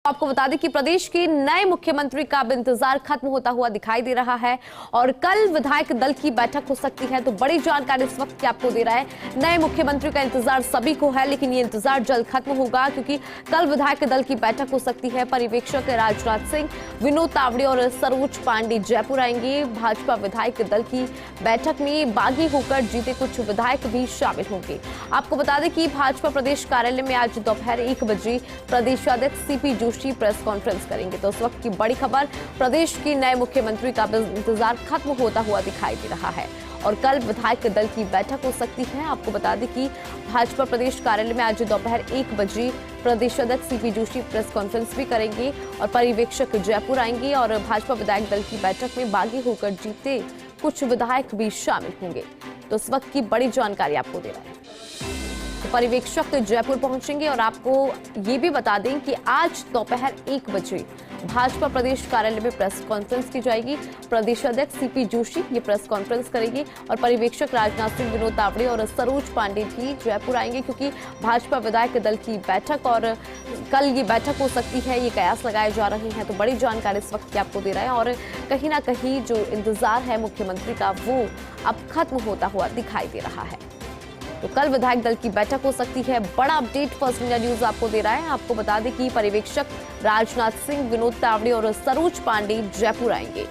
आपको बता दें कि प्रदेश के नए मुख्यमंत्री का अब इंतजार खत्म होता हुआ दिखाई दे रहा है और कल विधायक दल की बैठक हो सकती है। तो बड़ी जानकारी इस वक्त की आपको दे रहा है। नए मुख्यमंत्री का इंतजार सभी को है, लेकिन ये इंतजार जल्द खत्म होगा क्योंकि कल विधायक दल की बैठक हो सकती है। पर्यवेक्षक राजनाथ सिंह, विनोद तावड़े और सरोज पांडे जयपुर आएंगे। भाजपा विधायक दल की बैठक में बागी होकर जीते कुछ विधायक भी शामिल होंगे। आपको बता दें कि भाजपा प्रदेश कार्यालय में आज दोपहर 1 बजे प्रदेशाध्यक्ष सीपी जोशी प्रेस कॉन्फ्रेंस करेंगे। तो उस वक्त की बड़ी खबर, प्रदेश के नए मुख्यमंत्री का इंतजार खत्म होता हुआ दिखाई दे रहा है और कल विधायक दल की बैठक हो सकती है। आपको बता दें कि भाजपा प्रदेश कार्यालय में आज दोपहर 1 बजे प्रदेशाध्यक्ष सीपी जोशी प्रेस कॉन्फ्रेंस भी करेंगे और पर्यवेक्षक जयपुर आएंगे और भाजपा विधायक दल की बैठक में बागी होकर जीते कुछ विधायक भी शामिल होंगे। तो इस वक्त की बड़ी जानकारी आपको दे रहा है। तो पर्यवेक्षक जयपुर पहुंचेंगे और आपको ये भी बता दें कि आज दोपहर 1 बजे भाजपा प्रदेश कार्यालय में प्रेस कॉन्फ्रेंस की जाएगी। प्रदेशाध्यक्ष सीपी जोशी ये प्रेस कॉन्फ्रेंस करेंगे और पर्यवेक्षक राजनाथ सिंह, विनोद तावड़े और सरोज पांडे भी जयपुर आएंगे क्योंकि भाजपा विधायक दल की बैठक और कल ये बैठक हो सकती है, ये कयास लगाए जा रहे हैं। तो बड़ी जानकारी इस वक्त की आपको दे रहा है और कहीं ना कहीं जो इंतजार है मुख्यमंत्री का वो अब खत्म होता हुआ दिखाई दे रहा है। तो कल विधायक दल की बैठक हो सकती है। बड़ा अपडेट फर्स्ट इंडिया न्यूज आपको दे रहा है। आपको बता दें कि पर्यवेक्षक राजनाथ सिंह, विनोद तावड़े और सरोज पांडे जयपुर आएंगे।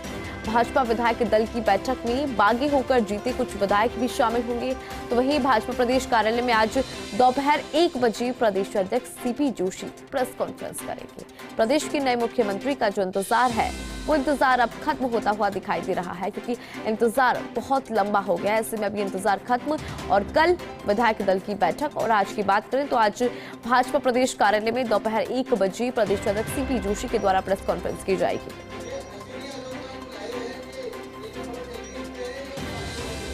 भाजपा विधायक दल की बैठक में बागी होकर जीते कुछ विधायक भी शामिल होंगे। तो वहीं भाजपा प्रदेश कार्यालय में आज दोपहर 1 बजे प्रदेशाध्यक्ष सीपी जोशी प्रेस कॉन्फ्रेंस करेंगे। प्रदेश के नए मुख्यमंत्री का जो इंतजार है वो इंतजार अब खत्म होता हुआ दिखाई दे रहा है क्योंकि इंतजार बहुत लंबा हो गया है। ऐसे में अभी इंतजार खत्म और कल विधायक दल की बैठक। और आज की बात करें तो आज भाजपा प्रदेश कार्यालय में दोपहर 1 बजे प्रदेशाध्यक्ष सीपी जोशी के द्वारा प्रेस कॉन्फ्रेंस की जाएगी।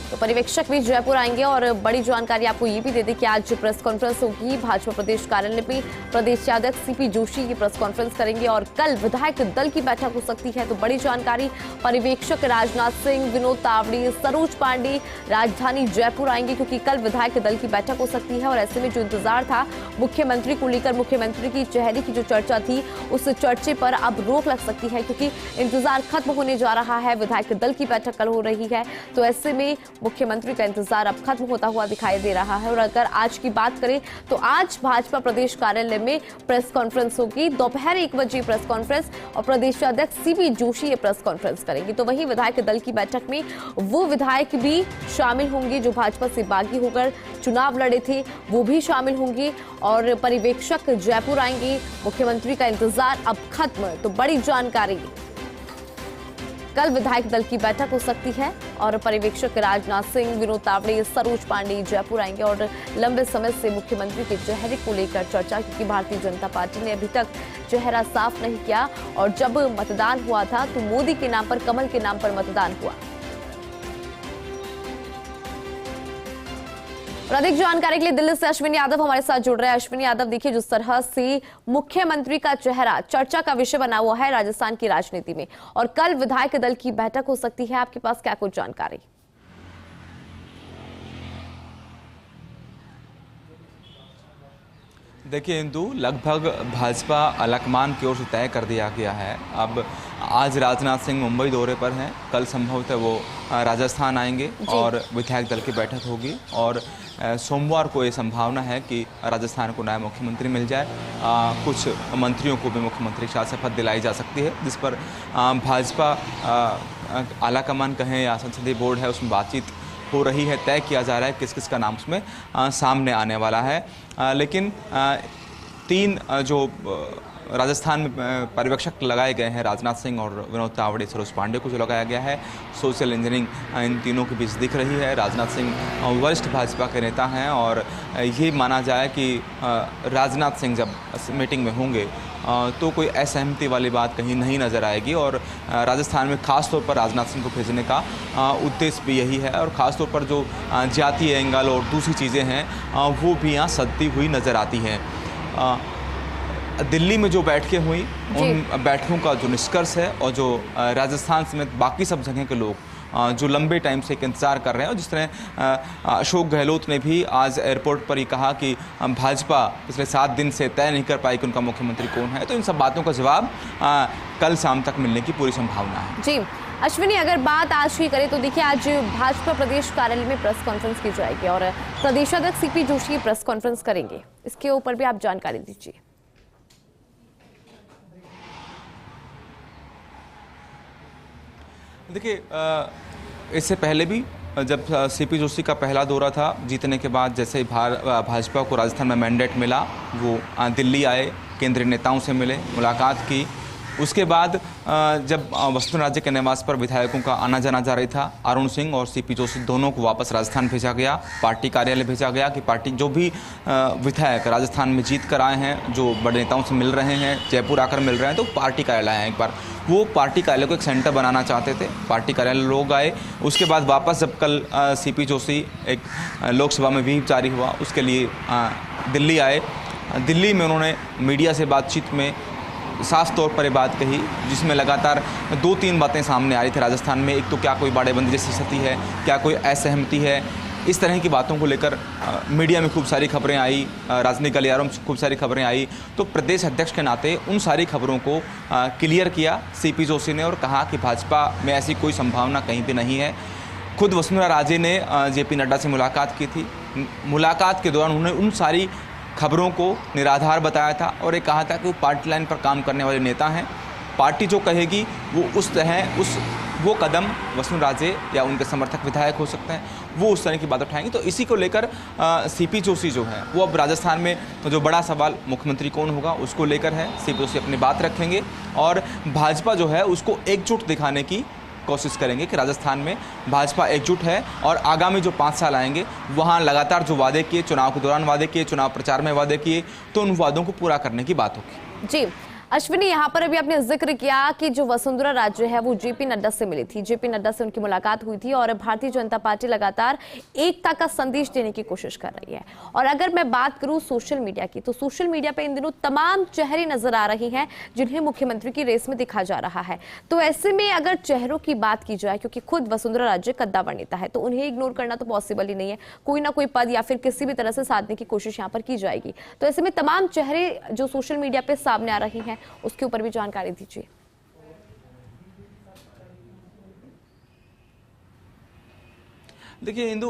तो पर्यवेक्षक भी जयपुर आएंगे और बड़ी जानकारी आपको ये भी दे दें कि आज प्रेस कॉन्फ्रेंस होगी भाजपा प्रदेश कार्यालय में। प्रदेशाध्यक्ष सीपी जोशी की प्रेस कॉन्फ्रेंस करेंगे और कल विधायक दल की बैठक हो सकती है। तो बड़ी जानकारी, पर्यवेक्षक राजनाथ सिंह, विनोद तावड़े, सरोज पांडे राजधानी जयपुर आएंगे क्योंकि कल विधायक दल की बैठक हो सकती है। और ऐसे में जो इंतजार था मुख्यमंत्री को लेकर, मुख्यमंत्री की चेहरे की जो चर्चा थी उस चर्चे पर अब रोक लग सकती है क्योंकि इंतजार खत्म होने जा रहा है। विधायक दल की बैठक कल हो रही है। तो ऐसे में मुख्यमंत्री का इंतजार अब खत्म होता हुआ दिखाई दे रहा है। और अगर आज की बात करें तो आज भाजपा प्रदेश कार्यालय में प्रेस कॉन्फ्रेंस होगी। दोपहर 1 बजे प्रेस कॉन्फ्रेंस और प्रदेशाध्यक्ष सीपी जोशी ये प्रेस कॉन्फ्रेंस करेंगे। तो वहीं विधायक दल की बैठक में वो विधायक भी शामिल होंगे जो भाजपा से बागी होकर चुनाव लड़े थे, वो भी शामिल होंगे और पर्यवेक्षक जयपुर आएंगे। मुख्यमंत्री का इंतजार अब खत्म। तो बड़ी जानकारी, कल विधायक दल की बैठक हो सकती है और पर्यवेक्षक राजनाथ सिंह, विनोद तावड़े, सरोज पांडे जयपुर आएंगे। और लंबे समय से मुख्यमंत्री के चेहरे को लेकर चर्चा, क्योंकि भारतीय जनता पार्टी ने अभी तक चेहरा साफ नहीं किया और जब मतदान हुआ था तो मोदी के नाम पर, कमल के नाम पर मतदान हुआ। और अधिक जानकारी के लिए दिल्ली से अश्विनी यादव हमारे साथ जुड़ रहे हैं। अश्विनी यादव, देखिए जिस तरह से मुख्यमंत्री का चेहरा चर्चा का विषय बना हुआ है राजस्थान की राजनीति में और कल विधायक दल की बैठक हो सकती है, आपके पास क्या कुछ जानकारी? देखिए इंदु, लगभग भाजपा आलाकमान की ओर से तय कर दिया गया है। अब आज राजनाथ सिंह मुंबई दौरे पर हैं, कल संभवतः वो राजस्थान आएंगे और विधायक दल की बैठक होगी और सोमवार को ये संभावना है कि राजस्थान को नया मुख्यमंत्री मिल जाए। कुछ मंत्रियों को भी मुख्यमंत्री का शपथ दिलाई जा सकती है, जिस पर भाजपा आलाकमान कहें या संसदीय बोर्ड है उसमें बातचीत हो रही है। तय किया जा रहा है किस किस का नाम उसमें सामने आने वाला है। लेकिन 3 जो राजस्थान में पर्यवेक्षक लगाए गए हैं, राजनाथ सिंह और विनोद तावड़े, सरोज पांडे को जो लगाया गया है, सोशल इंजीनियरिंग इन तीनों के बीच दिख रही है। राजनाथ सिंह वरिष्ठ भाजपा के नेता हैं और ये माना जाए कि राजनाथ सिंह जब मीटिंग में होंगे तो कोई असहमति वाली बात कहीं नहीं नज़र आएगी। और राजस्थान में ख़ास तौर पर राजनाथ सिंह को भेजने का उद्देश्य भी यही है और ख़ास तौर पर जो जातीय एंगल और दूसरी चीज़ें हैं वो भी यहाँ सदती हुई नज़र आती हैं। दिल्ली में जो बैठकें हुई उन बैठकों का जो निष्कर्ष है और जो राजस्थान समेत बाकी सब जगह के लोग जो लंबे टाइम से एक इंतजार कर रहे हैं। और जिस तरह अशोक गहलोत ने भी आज एयरपोर्ट पर ही कहा कि भाजपा पिछले 7 दिन से तय नहीं कर पाई कि उनका मुख्यमंत्री कौन है, तो इन सब बातों का जवाब कल शाम तक मिलने की पूरी संभावना है। जी अश्विनी, अगर बात आज की करें तो देखिए आज भाजपा प्रदेश कार्यालय में प्रेस कॉन्फ्रेंस की जाएगी और प्रदेशाध्यक्ष सीपी जोशी प्रेस कॉन्फ्रेंस करेंगे, इसके ऊपर भी आप जानकारी दीजिए। देखिए, इससे पहले भी जब सीपी जोशी का पहला दौरा था, जीतने के बाद जैसे ही भाजपा को राजस्थान में मैंडेट मिला, वो दिल्ली आए, केंद्रीय नेताओं से मिले, मुलाकात की। उसके बाद जब वसुंधरा राजे के निवास पर विधायकों का आना जाना जारी था, अरुण सिंह और सीपी जोशी दोनों को वापस राजस्थान भेजा गया, पार्टी कार्यालय भेजा गया कि पार्टी जो भी विधायक राजस्थान में जीत कर आए हैं, जो बड़े नेताओं से मिल रहे हैं, जयपुर आकर मिल रहे हैं, तो पार्टी कार्यालय आए एक बार। वो पार्टी कार्यालय को एक सेंटर बनाना चाहते थे, पार्टी कार्यालय लोग आए। उसके बाद वापस जब कल सीपी जोशी एक लोकसभा में व्हीप जारी हुआ, उसके लिए दिल्ली आए। दिल्ली में उन्होंने मीडिया से बातचीत में साफ तौर पर ये बात कही, जिसमें लगातार 2-3 बातें सामने आ रही थी राजस्थान में। एक तो क्या कोई बाड़ेबंदी जैसी स्थिति है, क्या कोई असहमति है, इस तरह की बातों को लेकर मीडिया में खूब सारी खबरें आई, राजनीतिक गलियारों में खूब सारी खबरें आई। तो प्रदेश अध्यक्ष के नाते उन सारी खबरों को क्लियर किया सीपी जोशी ने और कहा कि भाजपा में ऐसी कोई संभावना कहीं भी नहीं है। खुद वसुंधरा राजे ने जेपी नड्डा से मुलाकात की थी। मुलाकात के दौरान उन्होंने उन सारी खबरों को निराधार बताया था और ये कहा था कि वो पार्टी लाइन पर काम करने वाले नेता हैं, पार्टी जो कहेगी वो कदम वसुंधरा राजे या उनके समर्थक विधायक हो सकते हैं, वो उस तरह की बात उठाएंगे। तो इसी को लेकर सीपी जोशी जो है वो अब राजस्थान में जो बड़ा सवाल मुख्यमंत्री कौन होगा उसको लेकर है। सीपी जोशी अपनी बात रखेंगे और भाजपा जो है उसको एकजुट दिखाने की कोशिश करेंगे कि राजस्थान में भाजपा एकजुट है और आगामी जो 5 साल आएंगे वहाँ लगातार जो वादे किए, चुनाव के दौरान वादे किए, चुनाव प्रचार में वादे किए, तो उन वादों को पूरा करने की बात होगी। जी अश्विनी, यहाँ पर अभी आपने जिक्र किया कि जो वसुंधरा राजे है वो जेपी नड्डा से मिली थी, जेपी नड्डा से उनकी मुलाकात हुई थी और भारतीय जनता पार्टी लगातार एकता का संदेश देने की कोशिश कर रही है। और अगर मैं बात करूं सोशल मीडिया की, तो सोशल मीडिया पे इन दिनों तमाम चेहरे नजर आ रहे हैं जिन्हें मुख्यमंत्री की रेस में दिखा जा रहा है। तो ऐसे में अगर चेहरों की बात की जाए, क्योंकि खुद वसुंधरा राजे कद्दावर नेता है, तो उन्हें इग्नोर करना तो पॉसिबल ही नहीं है। कोई ना कोई पद या फिर किसी भी तरह से साधने की कोशिश यहाँ पर की जाएगी। तो ऐसे में तमाम चेहरे जो सोशल मीडिया पे सामने आ रही हैं उसके ऊपर भी जानकारी दीजिए। देखिए इंदु,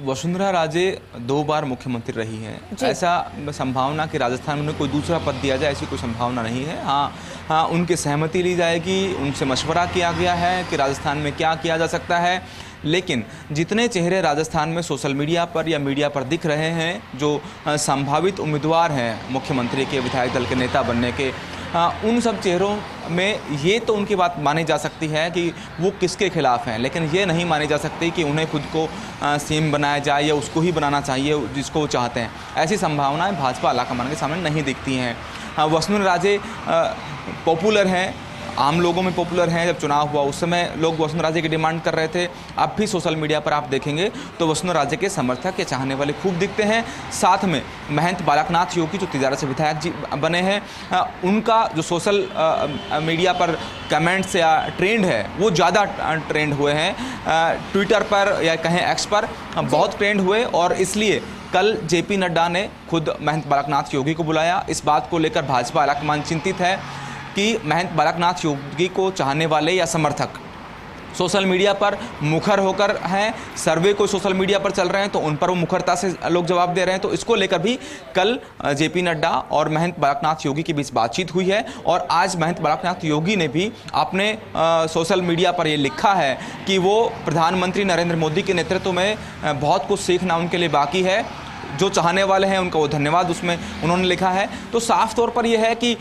वसुंधरा राजे 2 बार मुख्यमंत्री रही हैं। ऐसा संभावना कि राजस्थान में उन्हें कोई दूसरा पद दिया जाए, ऐसी कोई संभावना नहीं है। हाँ, उनकी सहमति ली जाएगी, उनसे मशवरा किया गया है कि राजस्थान में क्या किया जा सकता है। लेकिन जितने चेहरे राजस्थान में सोशल मीडिया पर या मीडिया पर दिख रहे हैं, जो संभावित उम्मीदवार हैं मुख्यमंत्री के, विधायक दल के नेता बनने के, उन सब चेहरों में ये तो उनकी बात मानी जा सकती है कि वो किसके खिलाफ हैं, लेकिन ये नहीं मानी जा सकती कि उन्हें खुद को सीएम बनाया जाए या उसको ही बनाना चाहिए जिसको वो चाहते हैं। ऐसी संभावनाएं भाजपा आलाकमान के सामने नहीं दिखती हैं। वसुंधरा राजे पॉपुलर हैं, आम लोगों में पॉपुलर हैं। जब चुनाव हुआ उस समय लोग वसुंधरा राजे की डिमांड कर रहे थे। अब भी सोशल मीडिया पर आप देखेंगे तो वसुंधरा राजे के समर्थक या चाहने वाले खूब दिखते हैं। साथ में महंत बालकनाथ योगी जो तिजारा से विधायक जी बने हैं, उनका जो सोशल मीडिया पर कमेंट्स या ट्रेंड है वो ज़्यादा ट्रेंड हुए हैं। ट्विटर पर या कहें एक्स पर बहुत ट्रेंड हुए और इसलिए कल जेपी नड्डा ने खुद महंत बालकनाथ योगी को बुलाया। इस बात को लेकर भाजपा आलाकमान चिंतित है कि महंत बालकनाथ योगी को चाहने वाले या समर्थक सोशल मीडिया पर मुखर होकर हैं, सर्वे को सोशल मीडिया पर चल रहे हैं तो उन पर वो मुखरता से लोग जवाब दे रहे हैं। तो इसको लेकर भी कल जेपी नड्डा और महंत बालकनाथ योगी के बीच बातचीत हुई है और आज महंत बालकनाथ योगी ने भी अपने सोशल मीडिया पर ये लिखा है कि वो प्रधानमंत्री नरेंद्र मोदी के नेतृत्व में बहुत कुछ सीखना उनके लिए बाकी है। जो चाहने वाले हैं उनका वो धन्यवाद उसमें उन्होंने लिखा है। तो साफ तौर पर यह है कि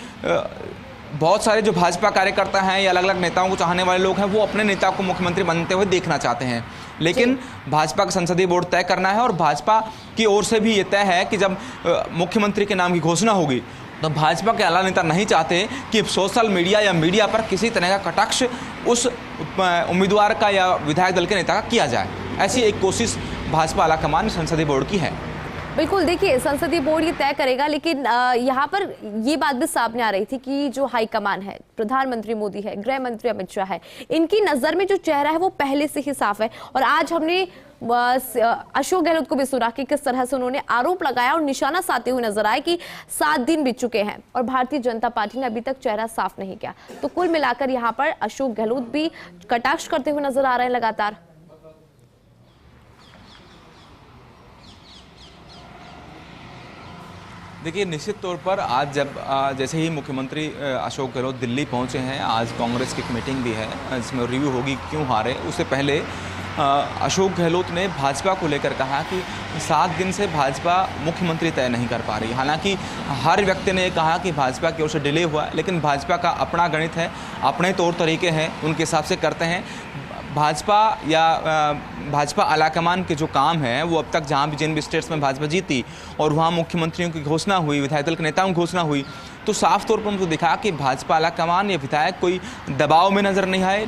बहुत सारे जो भाजपा कार्यकर्ता हैं या अलग अलग नेताओं को चाहने वाले लोग हैं वो अपने नेता को मुख्यमंत्री बनते हुए देखना चाहते हैं, लेकिन भाजपा का संसदीय बोर्ड तय करना है और भाजपा की ओर से भी ये तय है कि जब मुख्यमंत्री के नाम की घोषणा होगी तो भाजपा के आला नेता नहीं चाहते कि सोशल मीडिया या मीडिया पर किसी तरह का कटाक्ष उस उम्मीदवार का या विधायक दल के नेता का किया जाए। ऐसी एक कोशिश भाजपा आलाकमान संसदीय बोर्ड की है। बिल्कुल, देखिए संसदीय बोर्ड ये तय करेगा, लेकिन यहाँ पर ये बात भी सामने आ रही थी कि जो हाईकमान है, प्रधानमंत्री मोदी है, गृह मंत्री अमित शाह है, इनकी नजर में जो चेहरा है वो पहले से ही साफ है। और आज हमने अशोक गहलोत को भी सुना कि किस तरह से उन्होंने आरोप लगाया और निशाना साधते हुए नजर आए कि 7 दिन बीत चुके हैं और भारतीय जनता पार्टी ने अभी तक चेहरा साफ नहीं किया। तो कुल मिलाकर यहाँ पर अशोक गहलोत भी कटाक्ष करते हुए नजर आ रहे हैं लगातार। देखिए, निश्चित तौर पर आज जब जैसे ही मुख्यमंत्री अशोक गहलोत दिल्ली पहुंचे हैं, आज कांग्रेस की एक मीटिंग भी है जिसमें रिव्यू होगी क्यों हारे। उससे पहले अशोक गहलोत ने भाजपा को लेकर कहा कि 7 दिन से भाजपा मुख्यमंत्री तय नहीं कर पा रही। हालांकि हर व्यक्ति ने कहा कि भाजपा की ओर से डिले हुआ, लेकिन भाजपा का अपना गणित है, अपने तौर तरीके हैं, उनके हिसाब से करते हैं। भाजपा या भाजपा आलाकमान के जो काम है वो अब तक जहाँ भी जिन भी स्टेट्स में भाजपा जीती और वहाँ मुख्यमंत्रियों की घोषणा हुई, विधायक दल के नेताओं की घोषणा हुई, तो साफ तौर पर उनको दिखा कि भाजपा आलाकमान या विधायक कोई दबाव में नज़र नहीं आए,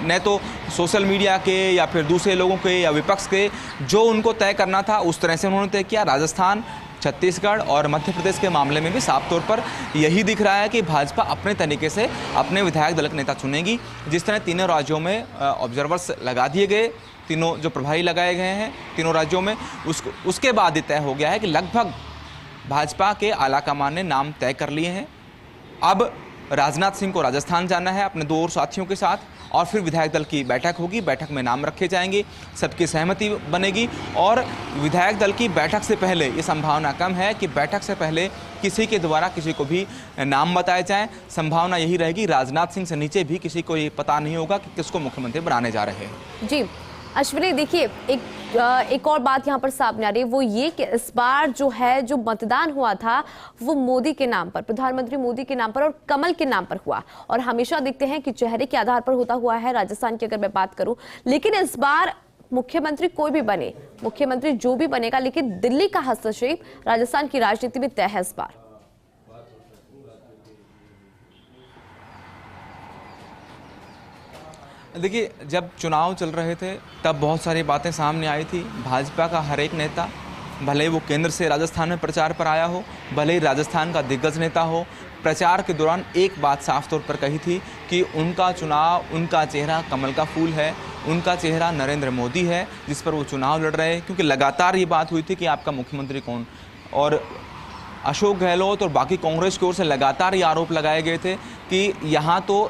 न तो सोशल मीडिया के या फिर दूसरे लोगों के या विपक्ष के जो उनको तय करना था उस तरह से उन्होंने तय किया। राजस्थान, छत्तीसगढ़ और मध्य प्रदेश के मामले में भी साफ तौर पर यही दिख रहा है कि भाजपा अपने तरीके से अपने विधायक दल के नेता चुनेगी। जिस तरह तीनों राज्यों में ऑब्जर्वर्स लगा दिए गए, तीनों जो प्रभारी लगाए गए हैं तीनों राज्यों में, उसके बाद तय हो गया है कि लगभग भाजपा के आलाकमान ने नाम तय कर लिए हैं। अब राजनाथ सिंह को राजस्थान जाना है अपने 2 और साथियों के साथ, और फिर विधायक दल की बैठक होगी, बैठक में नाम रखे जाएंगे, सबकी सहमति बनेगी। और विधायक दल की बैठक से पहले ये संभावना कम है कि बैठक से पहले किसी के द्वारा किसी को भी नाम बताए जाएं। संभावना यही रहेगी राजनाथ सिंह से नीचे भी किसी को ये पता नहीं होगा कि किसको मुख्यमंत्री बनाने जा रहे हैं। जी अश्विनी, देखिए एक और बात यहाँ पर सामने आ रही है, वो ये कि इस बार जो है जो मतदान हुआ था वो मोदी के नाम पर, प्रधानमंत्री मोदी के नाम पर और कमल के नाम पर हुआ। और हमेशा देखते हैं कि चेहरे के आधार पर होता हुआ है राजस्थान की अगर मैं बात करूं, लेकिन इस बार मुख्यमंत्री कोई भी बने, मुख्यमंत्री जो भी बनेगा, लेकिन दिल्ली का हस्तक्षेप राजस्थान की राजनीति में तय है इस बार। देखिए, जब चुनाव चल रहे थे तब बहुत सारी बातें सामने आई थी। भाजपा का हर एक नेता, भले ही वो केंद्र से राजस्थान में प्रचार पर आया हो, भले ही राजस्थान का दिग्गज नेता हो, प्रचार के दौरान एक बात साफ तौर पर कही थी कि उनका चुनाव, उनका चेहरा कमल का फूल है, उनका चेहरा नरेंद्र मोदी है जिस पर वो चुनाव लड़ रहे हैं। क्योंकि लगातार ये बात हुई थी कि आपका मुख्यमंत्री कौन, और अशोक गहलोत और बाकी कांग्रेस की ओर से लगातार ये आरोप लगाए गए थे कि यहाँ तो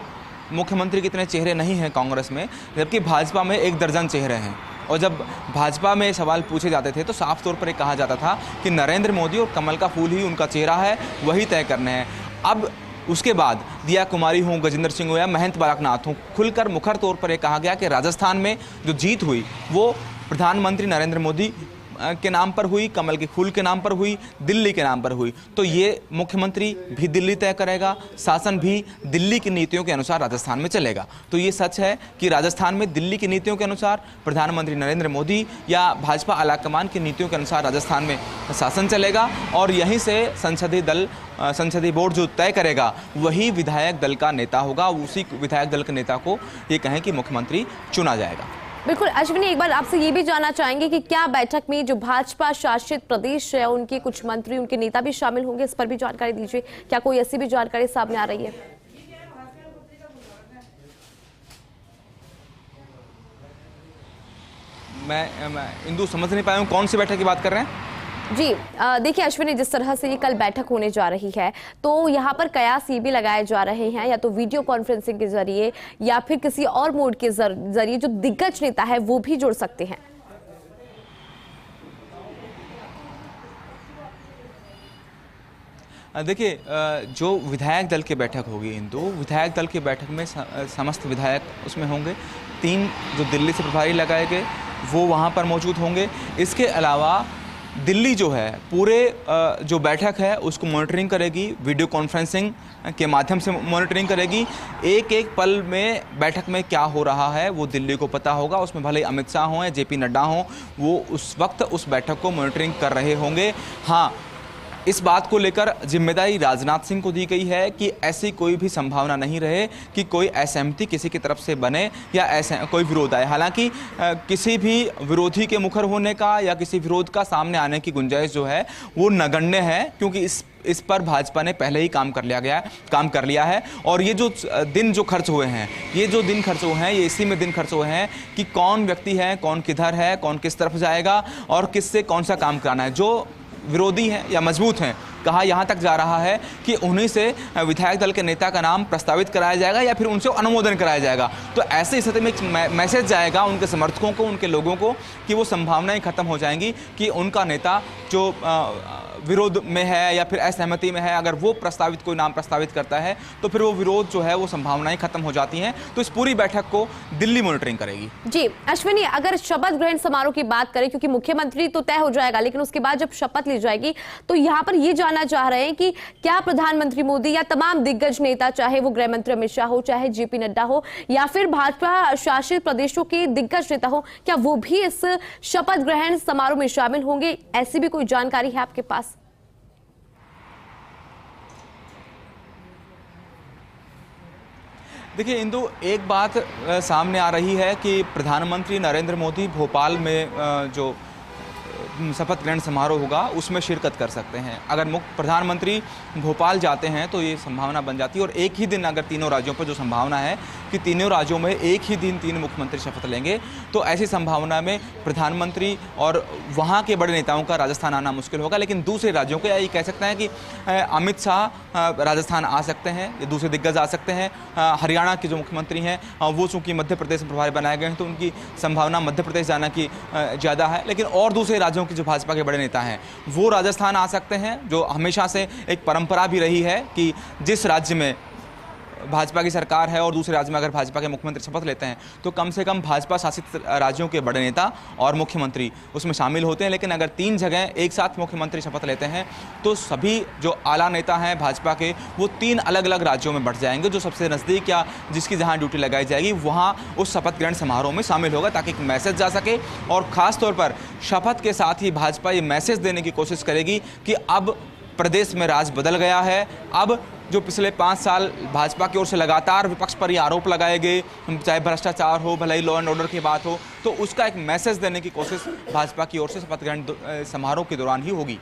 मुख्यमंत्री के इतने चेहरे नहीं हैं कांग्रेस में, जबकि भाजपा में 1 दर्जन चेहरे हैं। और जब भाजपा में सवाल पूछे जाते थे तो साफ तौर पर ये कहा जाता था कि नरेंद्र मोदी और कमल का फूल ही उनका चेहरा है, वही तय करने हैं। अब उसके बाद दिया कुमारी हो, गजेंद्र सिंह हो या महेंद्र बालकनाथ हो, खुलकर मुखर तौर पर यह कहा गया कि राजस्थान में जो जीत हुई वो प्रधानमंत्री नरेंद्र मोदी के नाम पर हुई, कमल के फूल के नाम पर हुई, दिल्ली के नाम पर हुई। तो ये मुख्यमंत्री भी दिल्ली तय करेगा, शासन भी दिल्ली की नीतियों के अनुसार राजस्थान में चलेगा। तो ये सच है कि राजस्थान में दिल्ली की नीतियों के अनुसार प्रधानमंत्री नरेंद्र मोदी या भाजपा आलाकमान की नीतियों के अनुसार राजस्थान में शासन चलेगा, और यहीं से संसदीय बोर्ड जो तय करेगा वही विधायक दल का नेता होगा। उसी विधायक दल के नेता को ये कहें कि मुख्यमंत्री चुना जाएगा। बिल्कुल अश्विनी, एक बार आपसे ये भी जानना चाहेंगे कि क्या बैठक में जो भाजपा शासित प्रदेश है उनके कुछ मंत्री, उनके नेता भी शामिल होंगे, इस पर भी जानकारी दीजिए। क्या कोई ऐसी भी जानकारी सामने आ रही है? मैं इंदु समझ नहीं पाया हूँ कौन सी बैठक की बात कर रहे हैं। जी देखिए अश्विनी, जिस तरह से ये कल बैठक होने जा रही है तो यहाँ पर कयास ये भी लगाए जा रहे हैं, या तो वीडियो कॉन्फ्रेंसिंग के जरिए या फिर किसी और मोड के जरिए जो दिग्गज नेता है वो भी जुड़ सकते हैं। देखिए, जो विधायक दल की बैठक होगी इंदु, विधायक दल की बैठक में समस्त विधायक उसमें होंगे। 3 जो दिल्ली से प्रभारी लगाए गए वो वहाँ पर मौजूद होंगे। इसके अलावा दिल्ली जो है पूरे जो बैठक है उसको मॉनिटरिंग करेगी, वीडियो कॉन्फ्रेंसिंग के माध्यम से मॉनिटरिंग करेगी। एक पल में बैठक में क्या हो रहा है वो दिल्ली को पता होगा। उसमें भले अमित शाह हों या JP नड्डा हों, वो उस वक्त उस बैठक को मॉनिटरिंग कर रहे होंगे। हाँ, इस बात को लेकर जिम्मेदारी राजनाथ सिंह को दी गई है कि ऐसी कोई भी संभावना नहीं रहे कि कोई असहमति किसी की तरफ से बने या ऐसा कोई विरोध आए। हालांकि किसी भी विरोधी के मुखर होने का या किसी विरोध का सामने आने की गुंजाइश जो है वो नगण्य है, क्योंकि इस पर भाजपा ने पहले ही काम कर लिया है। और ये जो दिन जो खर्च हुए हैं, ये इसी में दिन खर्च हुए हैं कि कौन व्यक्ति है, कौन किधर है, कौन किस तरफ जाएगा और किससे कौन सा काम कराना है। जो विरोधी हैं या मजबूत हैं, कहा यहाँ तक जा रहा है कि उन्हीं से विधायक दल के नेता का नाम प्रस्तावित कराया जाएगा या फिर उनसे अनुमोदन कराया जाएगा। तो ऐसे स्थिति में एक मैसेज जाएगा उनके समर्थकों को, उनके लोगों को, कि वो संभावनाएं खत्म हो जाएंगी कि उनका नेता जो विरोध में है या फिर असहमति में है, अगर वो कोई नाम प्रस्तावित करता है तो फिर वो विरोध जो है वो संभावनाएं खत्म हो जाती हैं। तो इस पूरी बैठक को दिल्ली मॉनिटरिंग करेगी। जी अश्विनी, अगर शपथ ग्रहण समारोह की बात करें, क्योंकि मुख्यमंत्री तो तय हो जाएगा, लेकिन उसके बाद जब शपथ ली जाएगी तो यहाँ पर ये जानना चाह रहे हैं कि क्या प्रधानमंत्री मोदी या तमाम दिग्गज नेता, चाहे वो गृह मंत्री अमित शाह हो, चाहे जेपी नड्डा हो या फिर भाजपा शासित प्रदेशों के दिग्गज नेता हो, क्या वो भी इस शपथ ग्रहण समारोह में शामिल होंगे? ऐसी भी कोई जानकारी है आपके पास? देखिए इंदु, एक बात सामने आ रही है कि प्रधानमंत्री नरेंद्र मोदी भोपाल में जो शपथ ग्रहण समारोह होगा उसमें शिरकत कर सकते हैं। अगर प्रधानमंत्री भोपाल जाते हैं तो ये संभावना बन जाती है। और एक ही दिन अगर तीनों राज्यों पर जो संभावना है कि तीनों राज्यों में एक ही दिन 3 मुख्यमंत्री शपथ लेंगे, तो ऐसी संभावना में प्रधानमंत्री और वहाँ के बड़े नेताओं का राजस्थान आना मुश्किल होगा। लेकिन दूसरे राज्यों के ये कह सकते हैं कि अमित शाह राजस्थान आ सकते हैं, ये दूसरे दिग्गज आ सकते हैं। हरियाणा के जो मुख्यमंत्री हैं वो चूँकि मध्य प्रदेश में प्रभारी बनाए गए हैं तो उनकी संभावना मध्य प्रदेश जाने की ज़्यादा है। लेकिन और दूसरे राज्यों की जो भाजपा के बड़े नेता हैं वो राजस्थान आ सकते हैं, जो हमेशा से एक परंपरा भी रही है कि जिस राज्य में भाजपा की सरकार है और दूसरे राज्य में अगर भाजपा के मुख्यमंत्री शपथ लेते हैं तो कम से कम भाजपा शासित राज्यों के बड़े नेता और मुख्यमंत्री उसमें शामिल होते हैं। लेकिन अगर 3 जगह एक साथ मुख्यमंत्री शपथ लेते हैं तो सभी जो आला नेता हैं भाजपा के वो 3 अलग अलग राज्यों में बढ़ जाएंगे। जो सबसे नज़दीक या जिसकी जहां ड्यूटी लगाई जाएगी वहां उस शपथ ग्रहण समारोह में शामिल होगा, ताकि एक मैसेज जा सके। और ख़ास तौर पर शपथ के साथ ही भाजपा ये मैसेज देने की कोशिश करेगी कि अब प्रदेश में राज बदल गया है। अब जो पिछले 5 साल भाजपा की ओर से लगातार विपक्ष पर ये आरोप लगाए गए, चाहे भ्रष्टाचार हो, भले ही लॉ एंड ऑर्डर की बात हो, तो उसका एक मैसेज देने की कोशिश भाजपा की ओर से शपथ ग्रहण समारोह के दौरान ही होगी।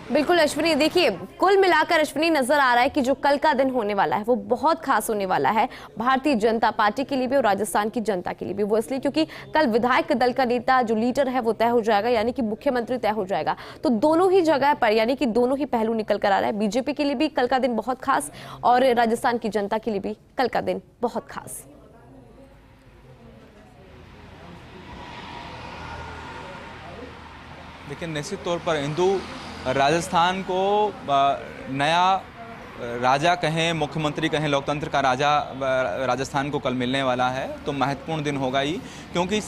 बिल्कुल अश्विनी, देखिए कुल मिलाकर अश्विनी नजर आ रहा है कि जो कल का दिन होने वाला है वो बहुत खास होने वाला है भारतीय जनता पार्टी के लिए भी और राजस्थान की जनता के लिए भी। वो इसलिए क्योंकि कल विधायक दल का नेता जो लीडर है वो तय हो जाएगा, यानी कि मुख्यमंत्री तय हो जाएगा। तो दोनों ही जगह पर यानी कि दोनों ही पहलू निकल कर आ रहा है। बीजेपी के लिए भी कल का दिन बहुत खास और राजस्थान की जनता के लिए भी कल का दिन बहुत खास। लेकिन निश्चित तौर पर हिंदू राजस्थान को नया राजा कहें, मुख्यमंत्री कहें, लोकतंत्र का राजा राजस्थान को कल मिलने वाला है। तो महत्वपूर्ण दिन होगा ही, क्योंकि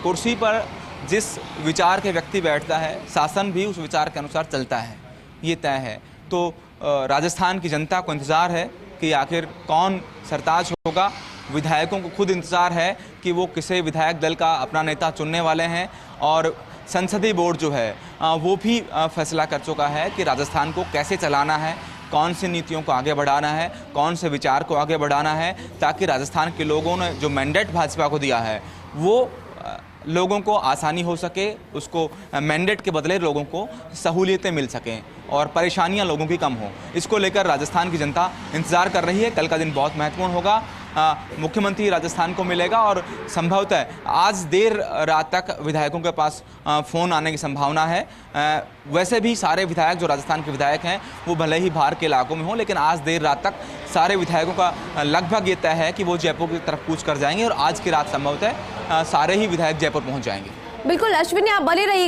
कुर्सी पर जिस विचार के व्यक्ति बैठता है शासन भी उस विचार के अनुसार चलता है, ये तय है। तो राजस्थान की जनता को इंतज़ार है कि आखिर कौन सरताज होगा। विधायकों को खुद इंतज़ार है कि वो किसे विधायक दल का अपना नेता चुनने वाले हैं। और संसदीय बोर्ड जो है वो भी फैसला कर चुका है कि राजस्थान को कैसे चलाना है, कौन सी नीतियों को आगे बढ़ाना है, कौन से विचार को आगे बढ़ाना है, ताकि राजस्थान के लोगों ने जो मैंडेट भाजपा को दिया है वो लोगों को आसानी हो सके, उसको मैंडेट के बदले लोगों को सहूलियतें मिल सकें और परेशानियां लोगों की कम हो। इसको लेकर राजस्थान की जनता इंतज़ार कर रही है। कल का दिन बहुत महत्वपूर्ण होगा। मुख्यमंत्री राजस्थान को मिलेगा और संभवतः आज देर रात तक विधायकों के पास फ़ोन आने की संभावना है। वैसे भी सारे विधायक जो राजस्थान के विधायक हैं वो भले ही बाहर के इलाकों में हों, लेकिन आज देर रात तक सारे विधायकों का लगभग ये तय है कि वो जयपुर की तरफ कूच कर जाएंगे और आज की रात संभवतः सारे ही विधायक जयपुर पहुँच जाएंगे। बिल्कुल अश्विनी, आप बने रहिए।